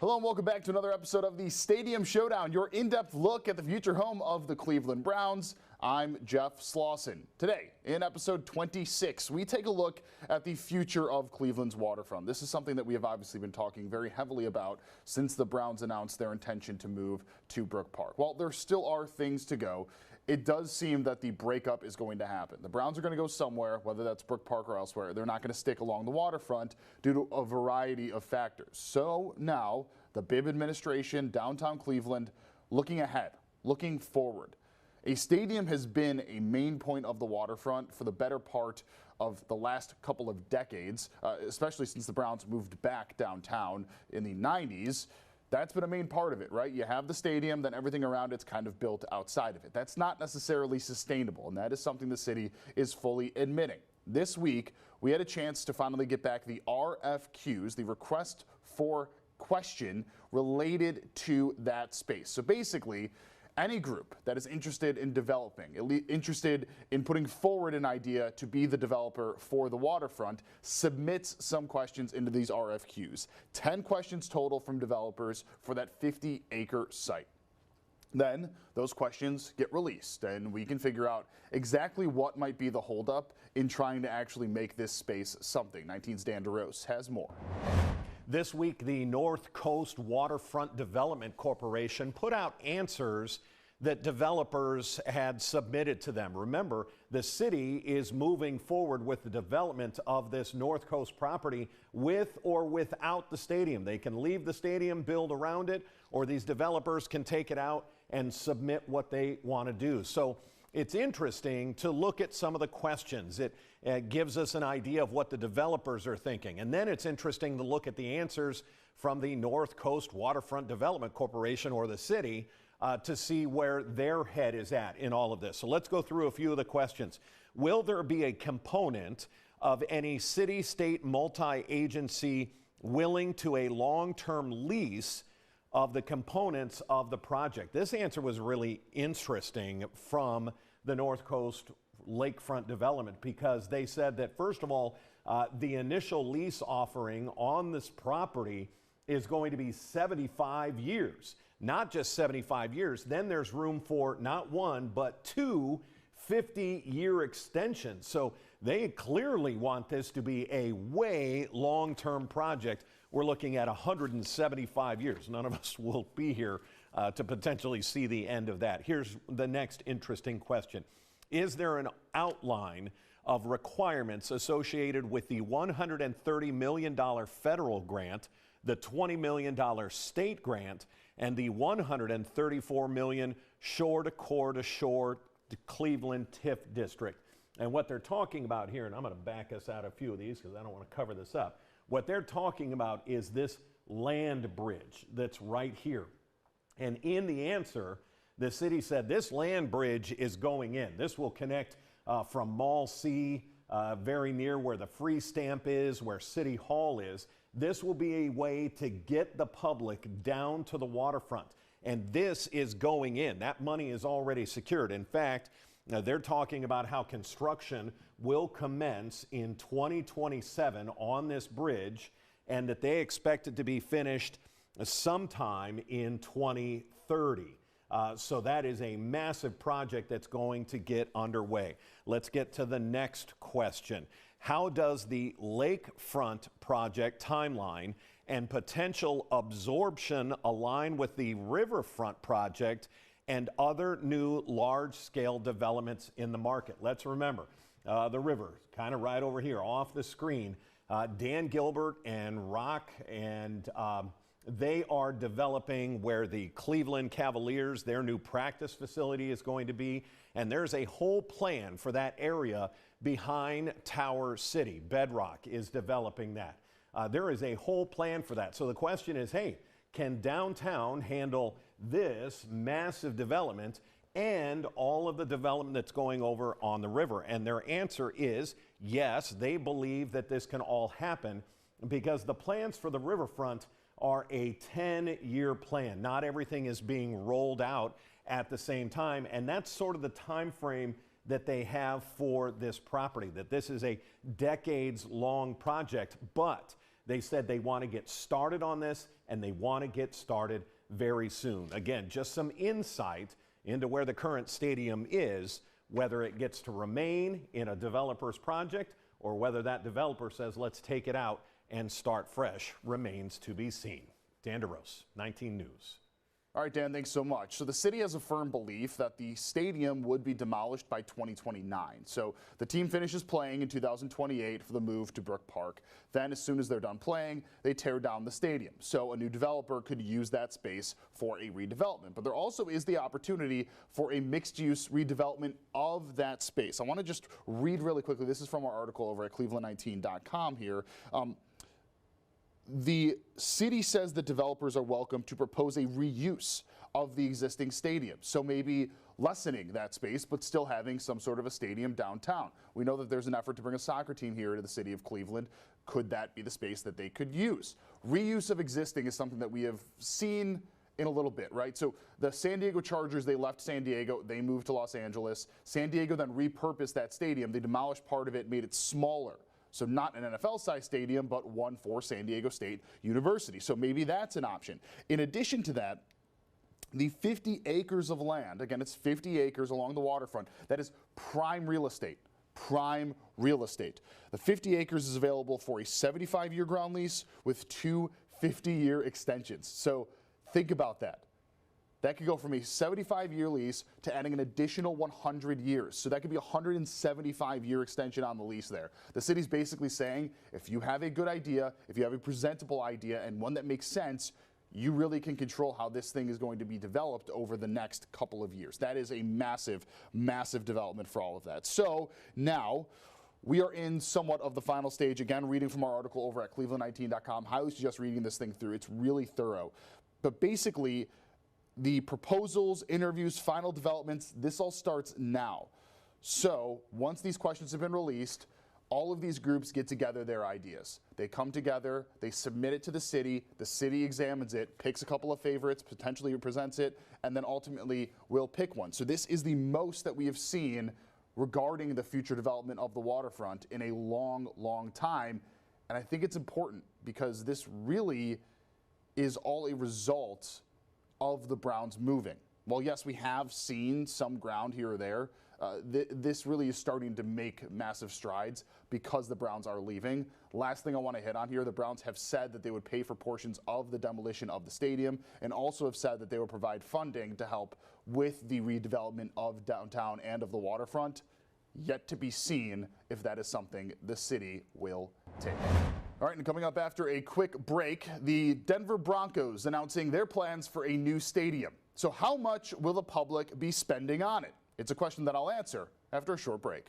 Hello and welcome back to another episode of the Stadium Showdown, your in-depth look at the future home of the Cleveland Browns. I'm Jeff Slauson. Today, in episode 26, we take a look at the future of Cleveland's waterfront. This is something that we have obviously been talking very heavily about since the Browns announced their intention to move to Brook Park. While there still are things to go, it does seem that the breakup is going to happen. The Browns are going to go somewhere, whether that's Brook Park or elsewhere. They're not going to stick along the waterfront due to a variety of factors. So now, the Bibb administration, downtown Cleveland, looking ahead, looking forward. A stadium has been a main point of the waterfront for the better part of the last couple of decades, especially since the Browns moved back downtown in the 90s. That's been a main part of it, right? You have the stadium, then everything around it's kind of built outside of it. That's not necessarily sustainable, and that is something the city is fully admitting. This week, we had a chance to finally get back the RFQs, the request for question related to that space. So basically, any group that is interested in developing, interested in putting forward an idea to be the developer for the waterfront, submits some questions into these RFQs. 10 questions total from developers for that 50-acre site. Then those questions get released, and we can figure out exactly what might be the holdup in trying to actually make this space something. 19's Dan DeRose has more. This week, the North Coast Waterfront Development Corporation put out answers that developers had submitted to them. Remember, the city is moving forward with the development of this North Coast property with or without the stadium. They can leave the stadium, build around it, or these developers can take it out and submit what they want to do. So it's interesting to look at some of the questions. It gives us an idea of what the developers are thinking. And then it's interesting to look at the answers from the North Coast Waterfront Development Corporation, or the city, to see where their head is at in all of this. So let's go through a few of the questions. Will there be a component of any city-state multi-agency willing to a long-term lease of the components of the project? This answer was really interesting from the North Coast lakefront development, because they said that, first of all, the initial lease offering on this property is going to be 75 years. Not just 75 years, then there's room for not one, but two 50-year extensions. So they clearly want this to be a way long-term project. We're looking at 175 years. None of us will be here to potentially see the end of that. Here's the next interesting question. Is there an outline of requirements associated with the $130 million federal grant, the $20 million state grant, and the $134 million shore-to-shore Cleveland TIF district? And what they're talking about here, and I'm going to back us out a few of these because I don't want to cover this up. What they're talking about is this land bridge that's right here. And in the answer, the city said this land bridge is going in. This will connect from Mall C, very near where the free stamp is, where City Hall is. This will be a way to get the public down to the waterfront. And this is going in. That money is already secured. In fact, they're talking about how construction will commence in 2027 on this bridge, and that they expect it to be finished sometime in 2030. So that is a massive project that's going to get underway. Let's get to the next question. How does the lakefront project timeline and potential absorption align with the riverfront project and other new large-scale developments in the market? Let's remember, the river, kind of right over here off the screen. Dan Gilbert and Rock and they are developing where the Cleveland Cavaliers, their new practice facility, is going to be. And there's a whole plan for that area behind Tower City. Bedrock is developing that. There is a whole plan for that. So the question is, hey, can downtown handle this massive development and all of the development that's going over on the river? And their answer is yes, they believe that this can all happen, because the plans for the riverfront are a 10-year plan. Not everything is being rolled out at the same time, and that's sort of the time frame that they have for this property, that this is a decades-long project. But They said they want to get started on this, and they want to get started very soon. Again, just some insight into where the current stadium is, whether it gets to remain in a developer's project or whether that developer says, let's take it out and start fresh, remains to be seen. Dan DeRose, 19 News. All right, Dan, thanks so much. So the city has a firm belief that the stadium would be demolished by 2029. So the team finishes playing in 2028 for the move to Brook Park. Then as soon as they're done playing, they tear down the stadium. So a new developer could use that space for a redevelopment. But there also is the opportunity for a mixed-use redevelopment of that space. I want to just read really quickly. This is from our article over at cleveland19.com here. The city says that developers are welcome to propose a reuse of the existing stadium. So maybe lessening that space, but still having some sort of a stadium downtown. We know that there's an effort to bring a soccer team here to the city of Cleveland. Could that be the space that they could use? Reuse of existing is something that we have seen in a little bit, right? So the San Diego Chargers, they left San Diego, they moved to Los Angeles. San Diego then repurposed that stadium. They demolished part of it, made it smaller. So not an NFL-sized stadium, but one for San Diego State University. So maybe that's an option. In addition to that, the 50 acres of land, again, it's 50 acres along the waterfront, that is prime real estate. Prime real estate. The 50 acres is available for a 75-year ground lease with 2 50-year extensions. So think about that. That could go from a 75-year lease to adding an additional 100 years. So that could be a 175-year extension on the lease there. The city's basically saying, if you have a good idea, if you have a presentable idea and one that makes sense, you really can control how this thing is going to be developed over the next couple of years. That is a massive, massive development for all of that. So now we are in somewhat of the final stage. Again, reading from our article over at cleveland19.com. Highly suggest reading this thing through. It's really thorough. But basically, the proposals, interviews, final developments, this all starts now. So once these questions have been released, all of these groups get together their ideas. They come together, they submit it to the city examines it, picks a couple of favorites, potentially presents it, and then ultimately will pick one. So this is the most that we have seen regarding the future development of the waterfront in a long, long time. And I think it's important because this really is all a result of the Browns moving. Well, yes, we have seen some ground here or there. This really is starting to make massive strides because the Browns are leaving. Last thing I want to hit on here, the Browns have said that they would pay for portions of the demolition of the stadium and also have said that they will provide funding to help with the redevelopment of downtown and of the waterfront. Yet to be seen if that is something the city will take. All right, and coming up after a quick break, the Denver Broncos announcing their plans for a new stadium. So how much will the public be spending on it? It's a question that I'll answer after a short break.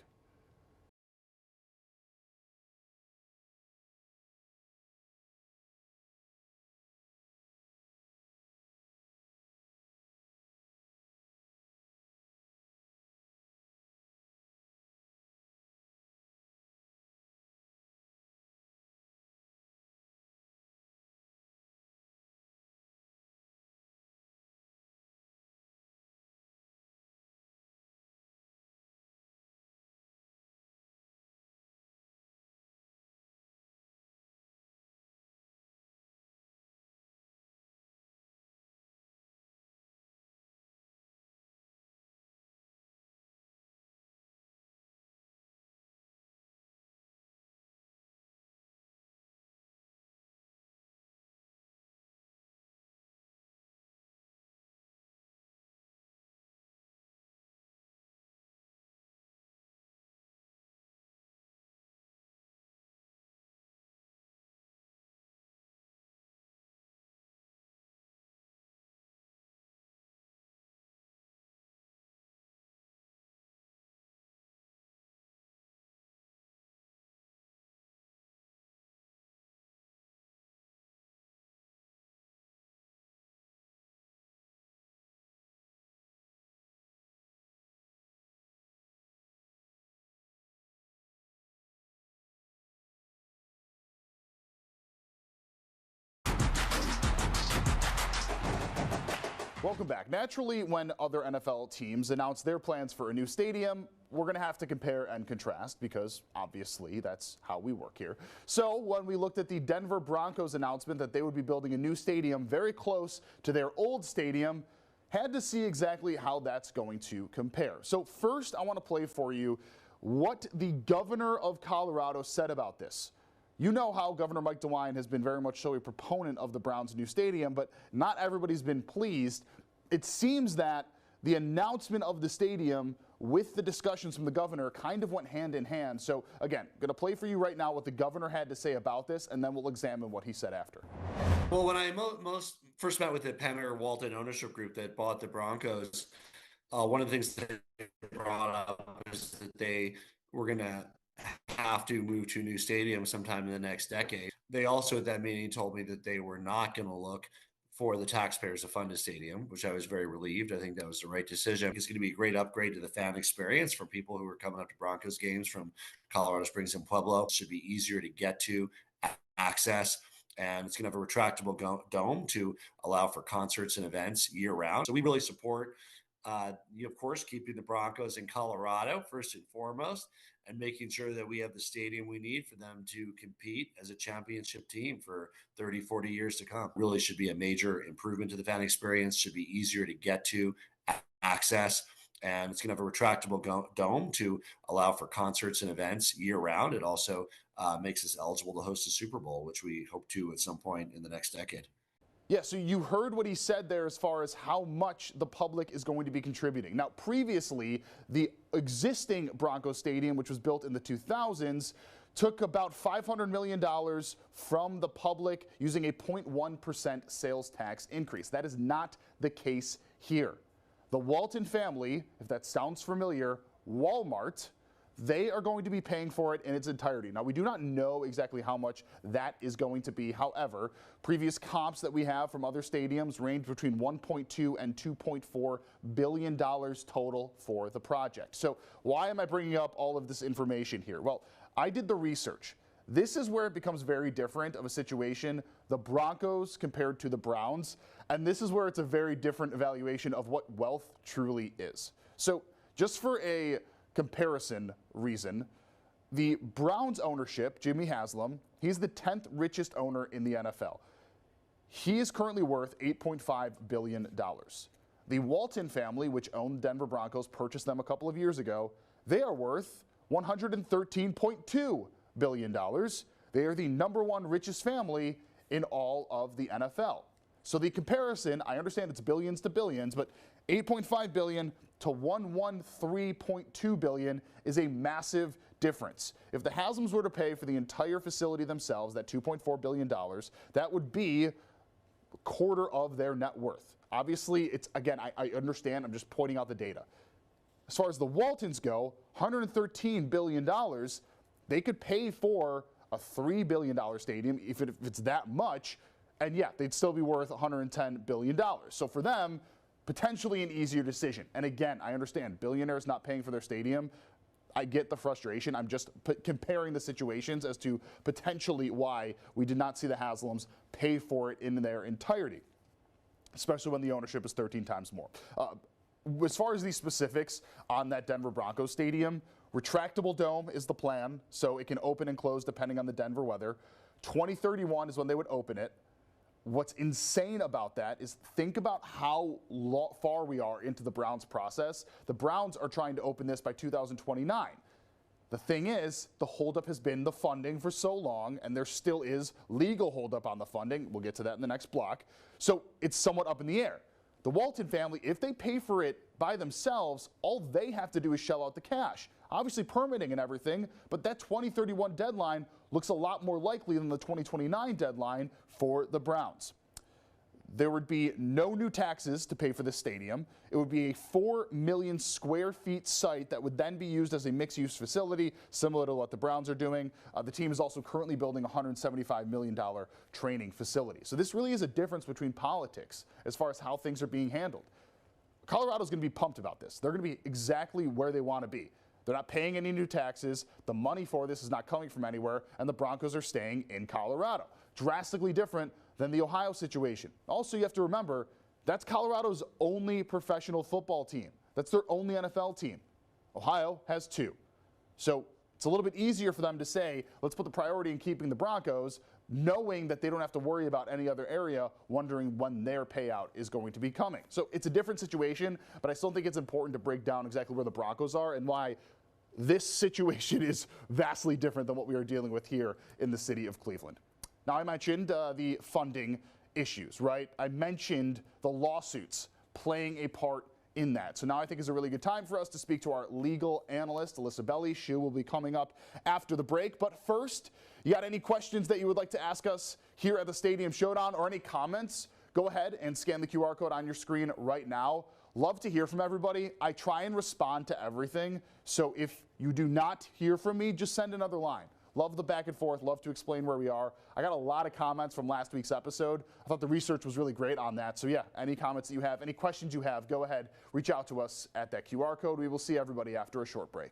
Welcome back. Naturally, when other NFL teams announce their plans for a new stadium, we're going to have to compare and contrast because obviously that's how we work here. So when we looked at the Denver Broncos announcement that they would be building a new stadium very close to their old stadium, had to see exactly how that's going to compare. So first, I want to play for you what the governor of Colorado said about this. You know how Governor Mike DeWine has been very much so a proponent of the Browns' new stadium, but not everybody's been pleased. It seems that the announcement of the stadium with the discussions from the governor kind of went hand in hand. So again, going to play for you right now what the governor had to say about this, and then we'll examine what he said after. Well, when I first met with the Penner Walton ownership group that bought the Broncos, one of the things that they brought up is that they were going to have to move to a new stadium sometime in the next decade. They also at that meeting told me that they were not going to look for the taxpayers to fund a stadium, which I was very relieved. I think that was the right decision. It's going to be a great upgrade to the fan experience for people who are coming up to Broncos games from Colorado Springs and Pueblo. It should be easier to get to, access, and it's going to have a retractable dome to allow for concerts and events year round. So we really support, of course, keeping the Broncos in Colorado first and foremost, and making sure that we have the stadium we need for them to compete as a championship team for 30, 40 years to come. Really should be a major improvement to the fan experience, should be easier to get to, access, and it's going to have a retractable dome to allow for concerts and events year round. It also makes us eligible to host a Super Bowl, which we hope to at some point in the next decade. Yeah, so you heard what he said there as far as how much the public is going to be contributing. Now, previously, the existing Broncos Stadium, which was built in the 2000s, took about $500 million from the public using a 0.1% sales tax increase. That is not the case here. The Walton family, if that sounds familiar, Walmart, they are going to be paying for it in its entirety. Now, we do not know exactly how much that is going to be. However, previous comps that we have from other stadiums range between $1.2 and $2.4 billion total for the project. So why am I bringing up all of this information here? Well, I did the research. This is where it becomes very different of a situation, the Broncos compared to the Browns, and this is where it's a very different evaluation of what wealth truly is. So just for a comparison reason, the Browns ownership, Jimmy Haslam, he's the 10th richest owner in the NFL. He is currently worth $8.5 billion. The Walton family, which owned the Denver Broncos, purchased them a couple of years ago. They are worth $113.2 billion. They are the #1 richest family in all of the NFL. So the comparison, I understand it's billions to billions, but 8.5 billion to 113.2 billion is a massive difference. If the Haslams were to pay for the entire facility themselves, that $2.4 billion, that would be a quarter of their net worth. Obviously, it's, again, I understand, I'm just pointing out the data. As far as the Waltons go, $113 billion, they could pay for a $3 billion stadium if it's that much, and yeah, they'd still be worth $110 billion. So for them, potentially an easier decision. And again, I understand billionaires not paying for their stadium. I get the frustration. I'm just comparing the situations as to potentially why we did not see the Haslams pay for it in their entirety, especially when the ownership is 13 times more. As far as the specifics on that Denver Broncos stadium, retractable dome is the plan, so it can open and close depending on the Denver weather. 2031 is when they would open it. What's insane about that is think about how far we are into the Browns process. The Browns are trying to open this by 2029. The thing is, the holdup has been the funding for so long, and there still is legal holdup on the funding. We'll get to that in the next block. So it's somewhat up in the air. The Walton family, if they pay for it by themselves, all they have to do is shell out the cash. Obviously permitting and everything, but that 2031 deadline looks a lot more likely than the 2029 deadline for the Browns. There would be no new taxes to pay for the stadium. It would be a 4 million square feet site that would then be used as a mixed-use facility, similar to what the Browns are doing. The team is also currently building a $175 million training facility. So this really is a difference between politics as far as how things are being handled. Colorado's going to be pumped about this. They're going to be exactly where they want to be. They're not paying any new taxes. The money for this is not coming from anywhere, and the Broncos are staying in Colorado. Drastically different than the Ohio situation. Also, you have to remember, that's Colorado's only professional football team. That's their only NFL team. Ohio has 2. So it's a little bit easier for them to say, let's put the priority in keeping the Broncos, knowing that they don't have to worry about any other area, wondering when their payout is going to be coming. So it's a different situation, but I still think it's important to break down exactly where the Broncos are and why this situation is vastly different than what we are dealing with here in the city of Cleveland. Now, I mentioned the funding issues, right? I mentioned the lawsuits playing a part in that. So now I think is a really good time for us to speak to our legal analyst, Alyssa Belli. She will be coming up after the break. But first, you got any questions that you would like to ask us here at the Stadium Showdown or any comments? Go ahead and scan the QR code on your screen right now. Love to hear from everybody. I try and respond to everything. So if you do not hear from me, just send another line. Love the back and forth. Love to explain where we are. I got a lot of comments from last week's episode. I thought the research was really great on that. So yeah, any comments that you have, any questions you have, go ahead, reach out to us at that QR code. We will see everybody after a short break.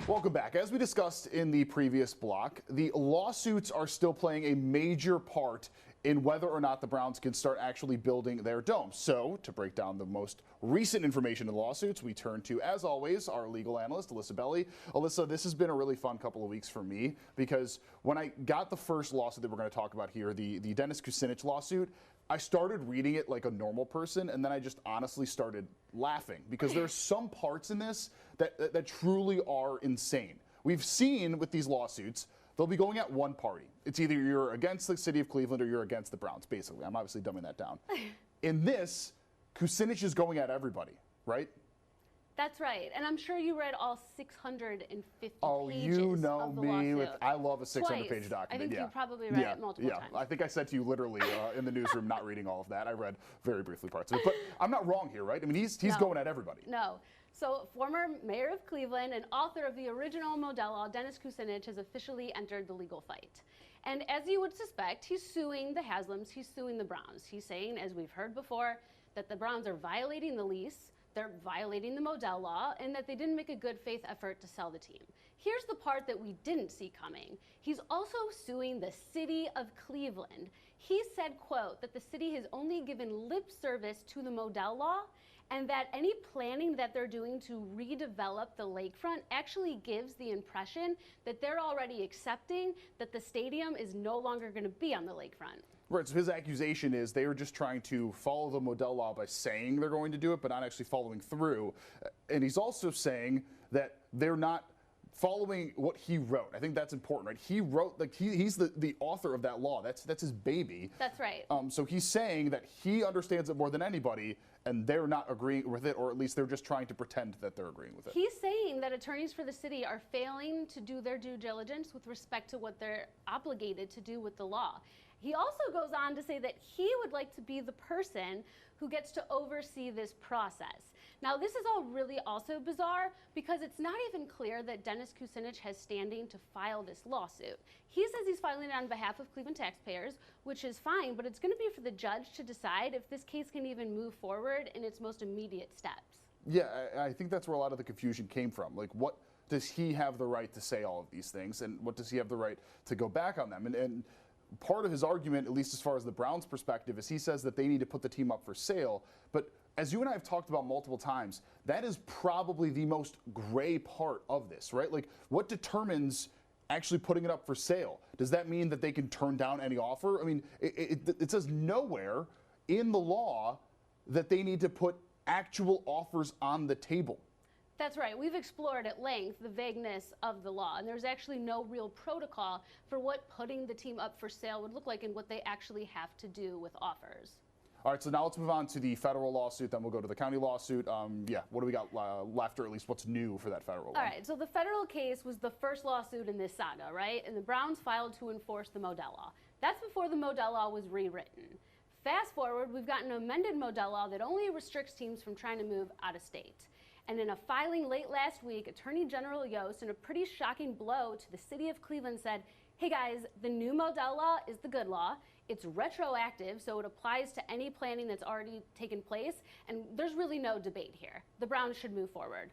Welcome back. As we discussed in the previous block, the lawsuits are still playing a major part in whether or not the Browns can start actually building their dome. So, to break down the most recent information in the lawsuits, we turn to, as always, our legal analyst, Alyssa Belli. Alyssa, this has been a really fun couple of weeks for me because when I got the first lawsuit that we're going to talk about here, the Dennis Kucinich lawsuit, I started reading it like a normal person, and then I just honestly started laughing because there's some parts in this that truly are insane. We've seen with these lawsuits, they'll be going at one party. It's either you're against the city of Cleveland or you're against the Browns, basically. I'm obviously dumbing that down. In this, Kucinich is going at everybody, right? That's right, and I'm sure you read all 650 Oh, pages you know of the me. lawsuit. I love a 600-page document. I think yeah. you probably read it multiple times. I think I said to you literally in the newsroom, not reading all of that. I read very briefly parts of it, but I'm not wrong here, right? I mean, he's going at everybody. No. So, former mayor of Cleveland and author of the original Modell Law, Dennis Kucinich, has officially entered the legal fight. And as you would suspect, he's suing the Haslams, he's suing the Browns. He's saying, as we've heard before, that the Browns are violating the lease, they're violating the Modell Law, and that they didn't make a good faith effort to sell the team. Here's the part that we didn't see coming. He's also suing the city of Cleveland. He said, quote, that the city has only given lip service to the Modell Law, and that any planning that they're doing to redevelop the lakefront actually gives the impression that they're already accepting that the stadium is no longer going to be on the lakefront. Right, so his accusation is they were just trying to follow the Modell Law by saying they're going to do it, but not actually following through. And he's also saying that they're not following what he wrote. I think that's important, right? He wrote, like he's the author of that law. That's his baby. That's right. So he's saying that he understands it more than anybody, and they're not agreeing with it, or at least they're just trying to pretend that they're agreeing with it. He's saying that attorneys for the city are failing to do their due diligence with respect to what they're obligated to do with the law. He also goes on to say that he would like to be the person who gets to oversee this process. Now, this is all really also bizarre because it's not even clear that Dennis Kucinich has standing to file this lawsuit. He says he's filing it on behalf of Cleveland taxpayers, which is fine, but it's going to be for the judge to decide if this case can even move forward in its most immediate steps. Yeah, I think that's where a lot of the confusion came from. Like, what does he have the right to say all of these things, and what does he have the right to go back on them? And part of his argument, at least as far as the Browns' perspective, is he says that they need to put the team up for sale. But as you and I have talked about multiple times, that is probably the most gray part of this, right? Like, what determines actually putting it up for sale? Does that mean that they can turn down any offer? I mean, it says nowhere in the law that they need to put actual offers on the table. That's right. We've explored at length the vagueness of the law, and there's actually no real protocol for what putting the team up for sale would look like and what they actually have to do with offers. All right, so now let's move on to the federal lawsuit, then we'll go to the county lawsuit. Yeah, what do we got left, or at least what's new for that federal one? All right, so the federal case was the first lawsuit in this saga, right? And the Browns filed to enforce the Modell Law. That's before the Modell Law was rewritten. Fast forward, we've got an amended Modell Law that only restricts teams from trying to move out of state. And in a filing late last week, Attorney General Yost, in a pretty shocking blow to the city of Cleveland, said, hey guys, the new Modell Law is the good law. It's retroactive, so it applies to any planning that's already taken place, and there's really no debate here. The Browns should move forward.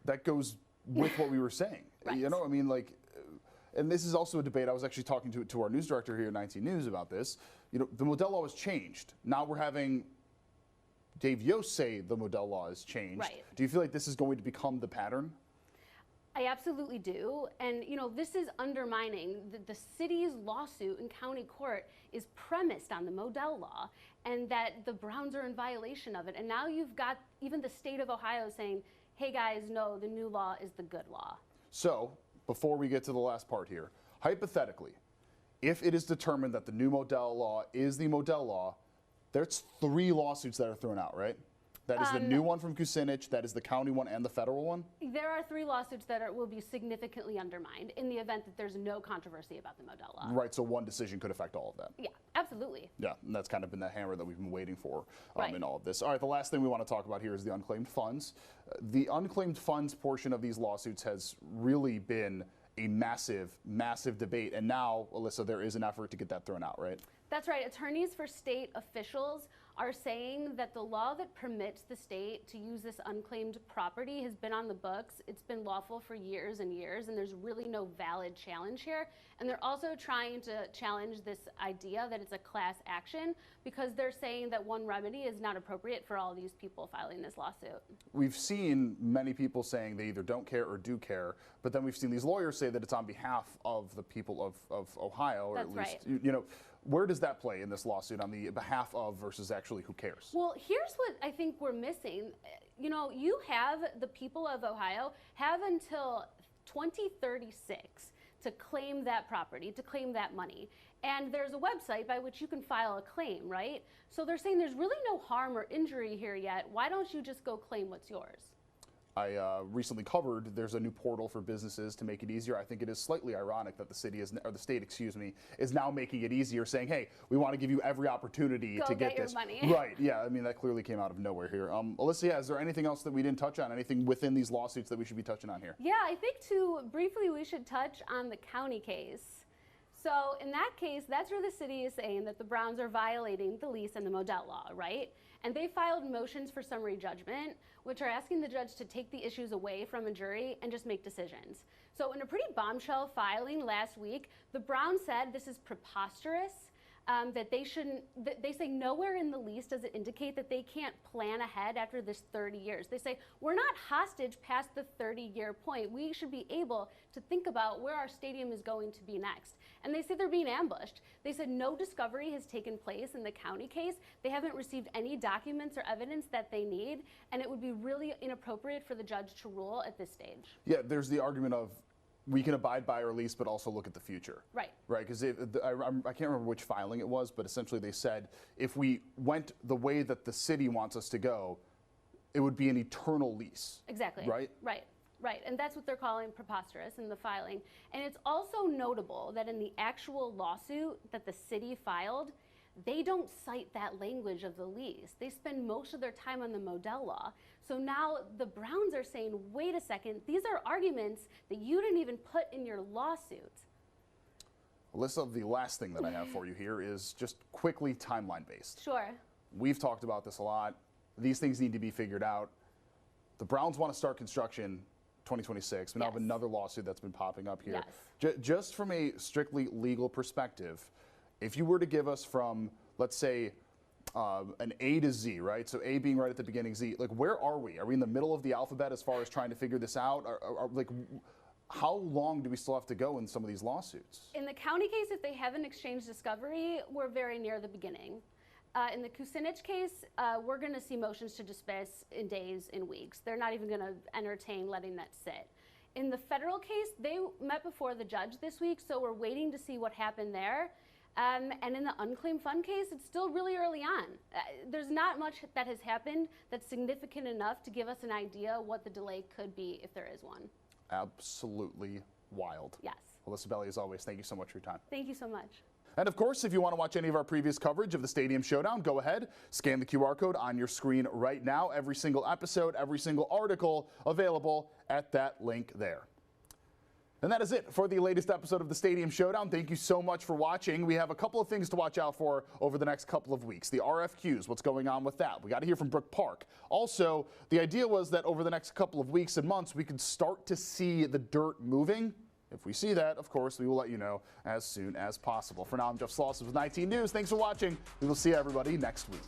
That goes with what we were saying. Right. You know, I mean, like, and this is also a debate. I was actually talking to our news director here at 19 News about this. You know, the Modell Law has changed. Now we're having Dave Yost say the Modell Law has changed. Right. Do you feel like this is going to become the pattern? I absolutely do. And, you know, this is undermining the city's lawsuit in county court is premised on the Modell Law and that the Browns are in violation of it. And now you've got even the state of Ohio saying, hey guys, no, the new law is the good law. So, before we get to the last part here, hypothetically, if it is determined that the new Modell Law is the Modell Law, there's 3 lawsuits that are thrown out, right? That is the new one from Kucinich, that is the county one, and the federal one? There are 3 lawsuits that will be significantly undermined in the event that there's no controversy about the Modell Law. Right, so one decision could affect all of that. Yeah, absolutely. Yeah, and that's kind of been the hammer that we've been waiting for Right. in all of this. All right, the last thing we want to talk about here is the unclaimed funds. The unclaimed funds portion of these lawsuits has really been a massive, massive debate. And now, Alyssa, there is an effort to get that thrown out, right? That's right. Attorneys for state officials are saying that the law that permits the state to use this unclaimed property has been on the books. It's been lawful for years and years, and there's really no valid challenge here. And they're also trying to challenge this idea that it's a class action because they're saying that one remedy is not appropriate for all these people filing this lawsuit. We've seen many people saying they either don't care or do care, but then we've seen these lawyers say that it's on behalf of the people of Ohio, or That's at least, right. you know, where does that play in this lawsuit on the behalf of versus actually who cares? Well, here's what I think we're missing. You know, you have the people of Ohio have until 2036 to claim that property, to claim that money. And there's a website by which you can file a claim, right? So they're saying there's really no harm or injury here yet. Why don't you just go claim what's yours? I recently covered there's a new portal for businesses to make it easier. I think it is slightly ironic that the city is, or the state, excuse me, is now making it easier, saying, hey, we want to give you every opportunity Go to get this. your money. Right, yeah, I mean, that clearly came out of nowhere here. Alyssa, yeah, is there anything else that we didn't touch on? Anything within these lawsuits that we should be touching on here? Yeah, I think briefly we should touch on the county case. So in that case, that's where the city is saying that the Browns are violating the lease and the Modell Law, right? And they filed motions for summary judgment, which are asking the judge to take the issues away from a jury and just make decisions. So in a pretty bombshell filing last week, the Browns said this is preposterous, that they shouldn't, they say nowhere in the lease does it indicate that they can't plan ahead after this 30 years. They say, we're not hostage past the 30-year point. We should be able to think about where our stadium is going to be next. And they say they're being ambushed. They said no discovery has taken place in the county case. They haven't received any documents or evidence that they need, and it would be really inappropriate for the judge to rule at this stage. Yeah, there's the argument of we can abide by our lease, but also look at the future. Right. Right, because I can't remember which filing it was, but essentially they said if we went the way that the city wants us to go, it would be an eternal lease. Exactly. Right? Right. Right, and that's what they're calling preposterous in the filing. And it's also notable that in the actual lawsuit that the city filed, they don't cite that language of the lease. They spend most of their time on the Modell law. So now the Browns are saying, wait a second, these are arguments that you didn't even put in your lawsuit. Alyssa, the last thing that I have for you here is just quickly timeline based. Sure. We've talked about this a lot. These things need to be figured out. The Browns want to start construction 2026. We now have another lawsuit that's been popping up here. Yes. Just from a strictly legal perspective, if you were to give us from, let's say, an A to Z, right? So A being right at the beginning, Z, like where are we? Are we in the middle of the alphabet as far as trying to figure this out? Like, how long do we still have to go in some of these lawsuits? In the county case, if they haven't exchanged discovery, we're very near the beginning. In the Kucinich case, we're going to see motions to dismiss in days, in weeks. They're not even going to entertain letting that sit. In the federal case, they met before the judge this week, so we're waiting to see what happened there. And in the unclaimed fund case, it's still really early on. There's not much that has happened that's significant enough to give us an idea what the delay could be if there is one. Absolutely wild. Yes. Alyssa Belli, as always, thank you so much for your time. Thank you so much. And of course, if you want to watch any of our previous coverage of the Stadium Showdown, go ahead, scan the QR code on your screen right now. Every single episode, every single article available at that link there. And that is it for the latest episode of the Stadium Showdown. Thank you so much for watching. We have a couple of things to watch out for over the next couple of weeks. The RFQs, what's going on with that? We got to hear from Brook Park. Also, the idea was that over the next couple of weeks and months, we could start to see the dirt moving. If we see that, of course, we will let you know as soon as possible. For now, I'm Jeff Slauson with 19 News. Thanks for watching. We will see everybody next week.